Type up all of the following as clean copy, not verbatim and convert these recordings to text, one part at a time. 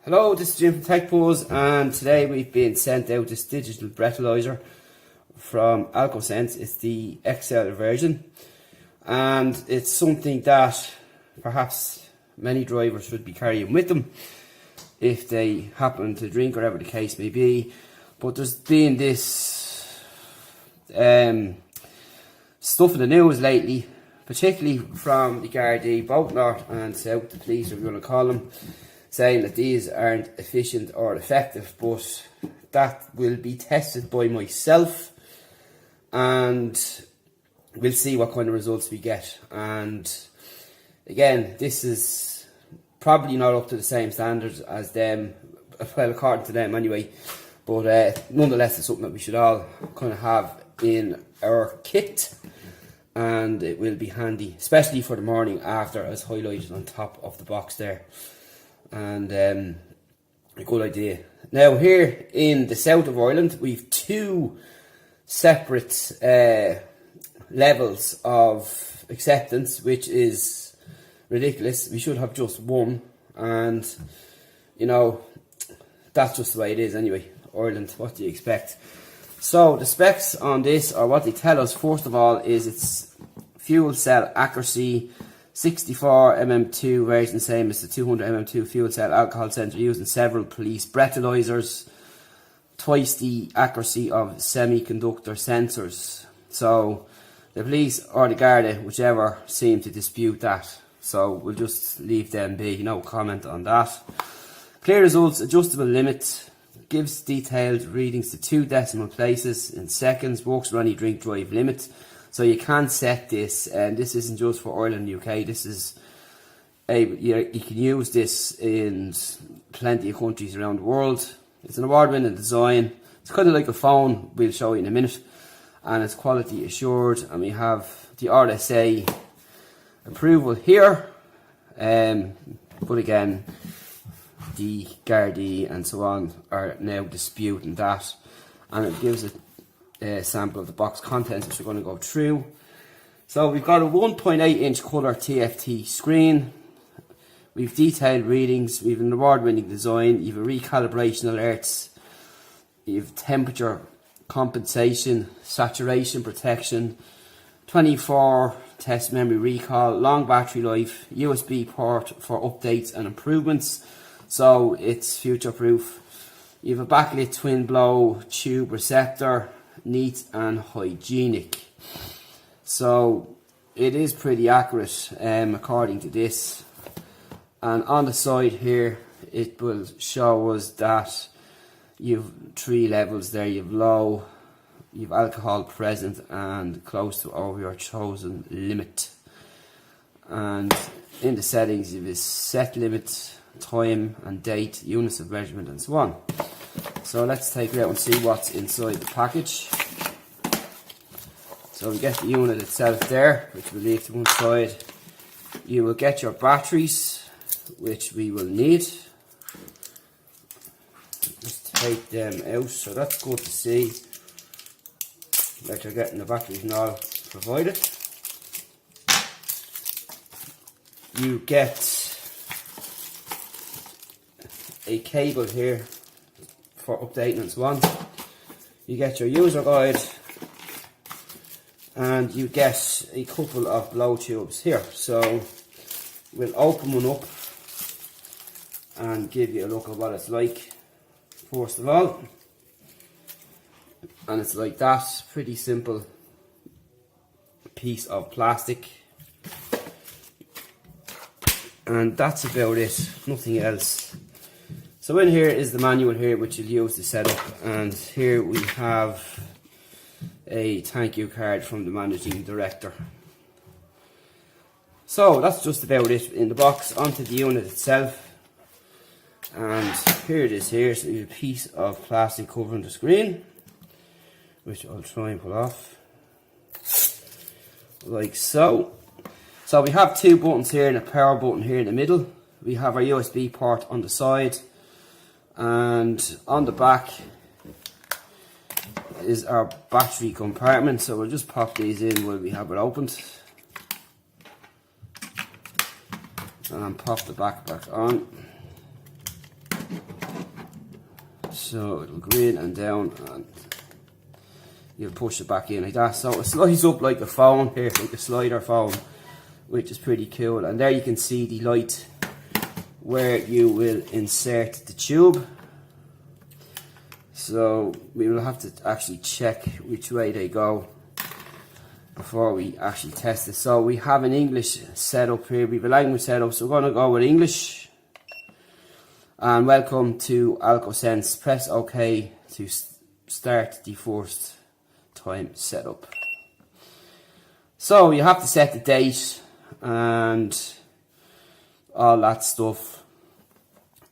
Hello, this is Jim from TechPose, and today we've been sent out this digital breathalyser from AlcoSense. It's the XL version, and it's something that perhaps many drivers should be carrying with them if they happen to drink, or whatever the case may be. But there's been this stuff in the news lately, particularly from the Gardaí, both north and south, the police, or you want to call them, saying that these aren't efficient or effective, but that will be tested by myself and we'll see what kind of results we get. And again, this is probably not up to the same standards as them, well, according to them anyway, but nonetheless it's something that we should all kind of have in our kit, and it will be handy, especially for the morning after, as highlighted on top of the box there. And a good idea. Now, here in the south of Ireland, we've two separate levels of acceptance, which is ridiculous. We should have just one, and you know, that's just the way it is anyway. Ireland, what do you expect? So the specs on this, or what they tell us first of all, is it's fuel cell accuracy, 64 mm2 version, same as the 200 mm2 fuel cell alcohol sensor used in several police breathalyzers, twice the accuracy of semiconductor sensors. So the police or the Garda, whichever, seem to dispute that, so we'll just leave them be, no comment on that. Clear results, adjustable limit, gives detailed readings to 2 decimal places in seconds, works with any drink drive limit. So you can set this, and this isn't just for Ireland and UK. This is you can use this in plenty of countries around the world. It's an award-winning design. It's kind of like a phone. We'll show you in a minute, and it's quality assured. And we have the RSA approval here. But again, the Gardaí and so on are now disputing that, and it gives it a sample of the box contents, which we're going to go through. So we've got a 1.8 inch colour TFT screen, we've detailed readings, we've an award-winning design, you've a recalibration alerts, you've temperature compensation, saturation protection, 24 test memory recall, long battery life, USB port for updates and improvements, so it's future proof. You have a backlit twin blow tube receptor, neat and hygienic. So it is pretty accurate according to this. And on the side here, it will show us that you've 3 levels there. You've low, you've alcohol present, and close to over your chosen limit. And in the settings, you have a set limit, time and date, units of measurement, and so on. So let's take it out and see what's inside the package. So we get the unit itself there, which we'll leave to one side. You will get your batteries, which we will need. Just take them out, so that's good to see that you're getting the batteries and all provided. You get a cable here for updating and so on. You get your user guide, and you get a couple of blow tubes here. So we'll open one up and give you a look at what it's like first of all. And it's like that, pretty simple piece of plastic, and that's about it, nothing else. So in here is the manual here, which you'll use to set up, and here we have a thank you card from the managing director. So that's just about it in the box. Onto the unit itself, and here it is here. So you have a piece of plastic covering the screen, which I'll try and pull off like so. So we have 2 buttons here and a power button here in the middle. We have our USB port on the side, and on the back is our battery compartment. So we'll just pop these in while we have it opened, and pop the back on. So it'll go in and down, and you'll push it back in like that. So it slides up like a phone here, like a slider phone, which is pretty cool. And there you can see the light where you will insert the tube. So we will have to actually check which way they go before we actually test it. So we have an English setup here, we have a language setup, so we're going to go with English. And welcome to AlcoSense. Press OK to start the first time setup. So you have to set the date and all that stuff,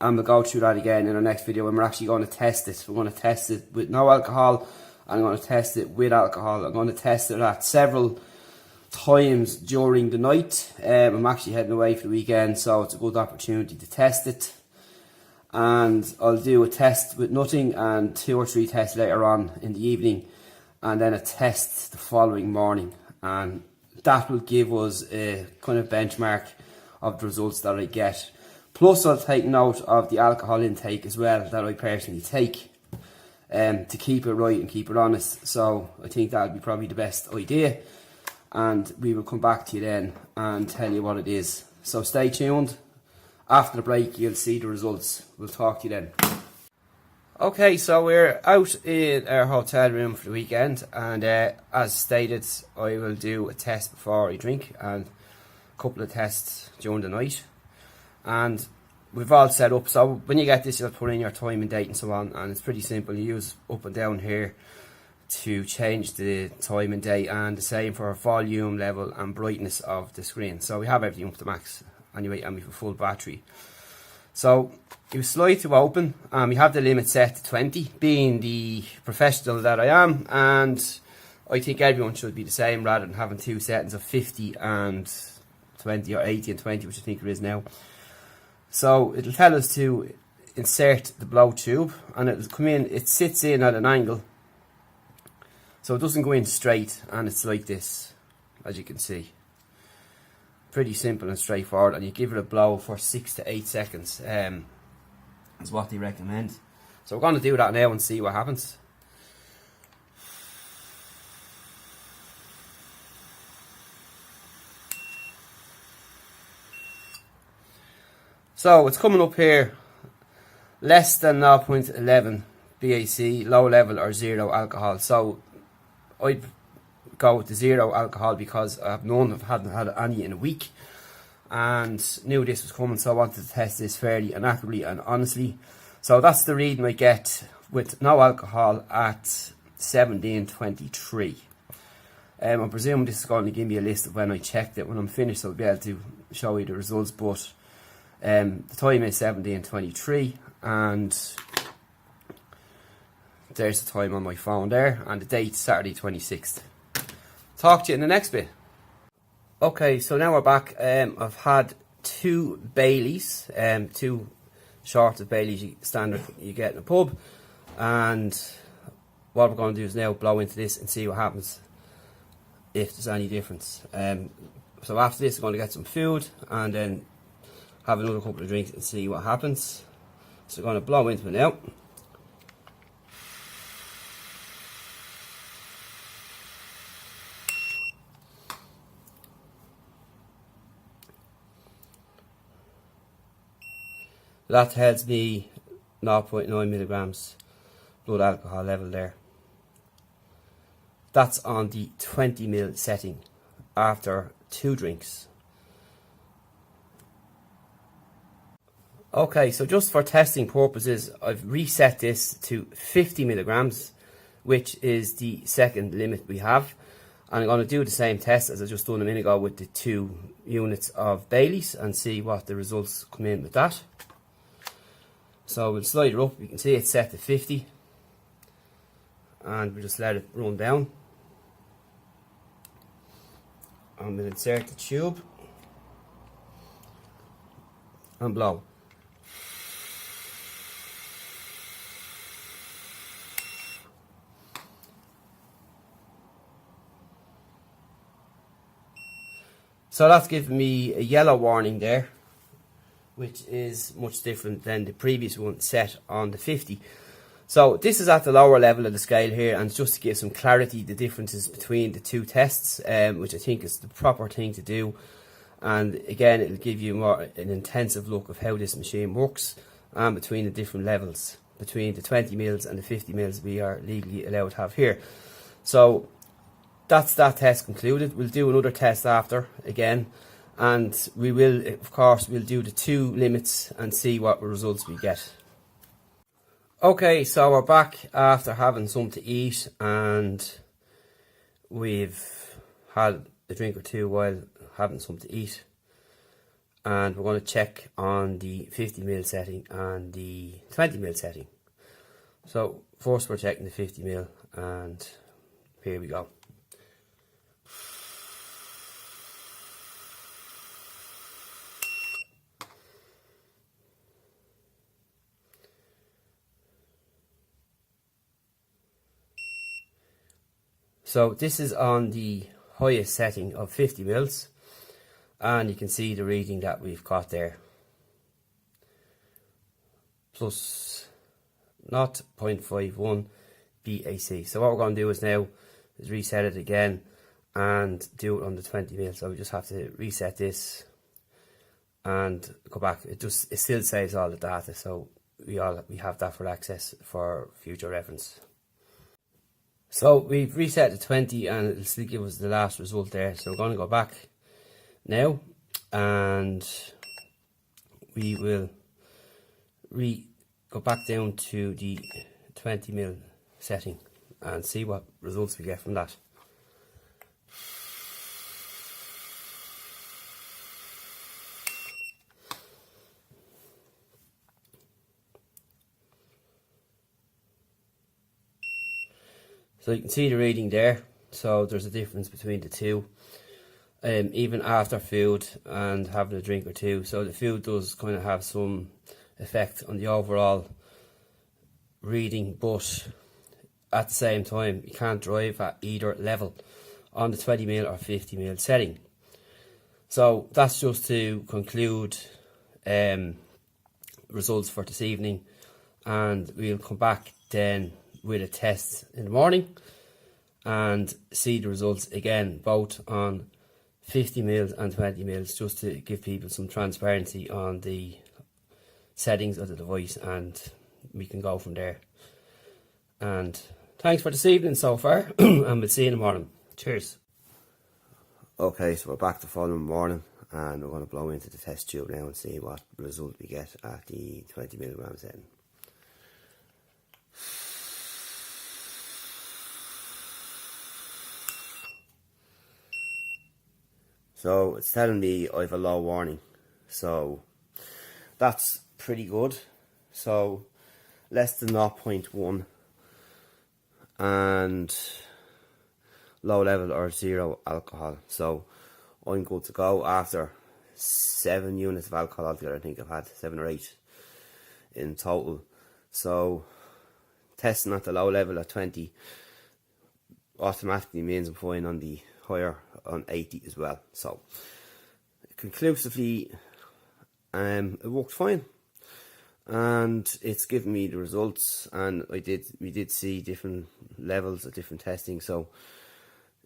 and we'll go through that again in our next video when we're actually going to test it. We're going to test it with no alcohol, and I'm going to test it with alcohol. I'm going to test it at several times during the night. I'm actually heading away for the weekend, so it's a good opportunity to test it. And I'll do a test with nothing and 2 or 3 tests later on in the evening, and then a test the following morning, and that will give us a kind of benchmark of the results that I get. Plus I'll take note of the alcohol intake as well that I personally take, to keep it right and keep it honest. So I think that would be probably the best idea, and we will come back to you then and tell you what it is. So stay tuned. After the break you'll see the results. We'll talk to you then. Okay, so we're out in our hotel room for the weekend, and as stated, I will do a test before I drink and a couple of tests during the night. And we've all set up, so when you get this you'll put in your time and date and so on, and it's pretty simple. You use up and down here to change the time and date, and the same for volume, level and brightness of the screen. So we have everything up to max anyway, and we have a full battery. So you slide to open, and we have the limit set to 20, being the professional that I am, and I think everyone should be the same rather than having 2 settings of 50 and 20 or 80 and 20, which I think there is now. So it'll tell us to insert the blow tube, and it'll come in, it sits in at an angle, so it doesn't go in straight, and it's like this, as you can see. Pretty simple and straightforward, and you give it a blow for 6 to 8 seconds, is what they recommend. So we're going to do that now and see what happens. So it's coming up here, less than 0.11 BAC, low level or 0 alcohol. So I'd go with the 0 alcohol because I have none, I hadn't had any in a week, and knew this was coming, so I wanted to test this fairly and accurately and honestly. So that's the reading I get with no alcohol at 17:23. I'm presuming this is going to give me a list of when I checked it. When I'm finished, so I'll be able to show you the results, but the time is 17:23, and there's the time on my phone there, and the date Saturday 26th. Talk to you in the next bit. Okay, so now we're back. I've had 2 Baileys, 2 shots of Baileys standard you get in a pub, and what we're going to do is now blow into this and see what happens, if there's any difference. So after this we're going to get some food and then have another couple of drinks and see what happens. So we're going to blow into it now. That tells me 0.9 milligrams blood alcohol level there. That's on the 20 ml setting after 2 drinks. Okay, so just for testing purposes, I've reset this to 50 milligrams, which is the second limit we have. And I'm going to do the same test as I just done a minute ago with the 2 units of Baileys and see what the results come in with that. So we'll slide it up, you can see it's set to 50, and we'll just let it run down. And we'll insert the tube and blow. So that's giving me a yellow warning there, which is much different than the previous one set on the 50. So this is at the lower level of the scale here, and just to give some clarity, the differences between the two tests, which I think is the proper thing to do. And again, it'll give you more an intensive look of how this machine works, and between the different levels, between the 20 mils and the 50 mils we are legally allowed to have here. So that's that test concluded. We'll do another test after again, and we will, of course, we'll do the two limits and see what results we get. Okay, so we're back after having something to eat, and we've had a drink or two while having something to eat, and we're going to check on the 50 ml setting and the 20 ml setting. So first we're checking the 50 ml, and here we go. So this is on the highest setting of 50 mils, and you can see the reading that we've got there, plus 0.51 BAC. So what we're going to do is now is reset it again and do it on the 20 mil. So we just have to reset this and go back. It still saves all the data, so we have that for access for future reference. So we've reset the 20, and it'll still give us the last result there. So we're going to go back now, and we will go back down to the 20 mil setting and see what results we get from that. So you can see the reading there, so there's a difference between the two, even after food and having a drink or two. So the food does kind of have some effect on the overall reading, but at the same time you can't drive at either level on the 20 ml or 50 ml setting. So that's just to conclude results for this evening, and we'll come back then with a test in the morning and see the results again, both on 50 mils and 20 mils, just to give people some transparency on the settings of the device, and we can go from there. And thanks for this evening so far, and we'll see you in the morning. Cheers. Okay, so we're back the following morning, and we're going to blow into the test tube now and see what result we get at the 20 milligram setting. So it's telling me I have a low warning, so that's pretty good. So less than 0.1 and low level or zero alcohol. So I'm good to go after 7 units of alcohol altogether. I think I've had 7 or 8 in total. So testing at the low level at 20 automatically means I'm fine on the higher on 80 as well. So conclusively it worked fine, and it's given me the results, and we did see different levels of different testing, so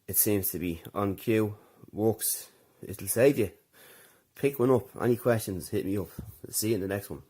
it seems to be on cue, works. It'll save you. Pick one up. Any questions, hit me up. See you in the next one.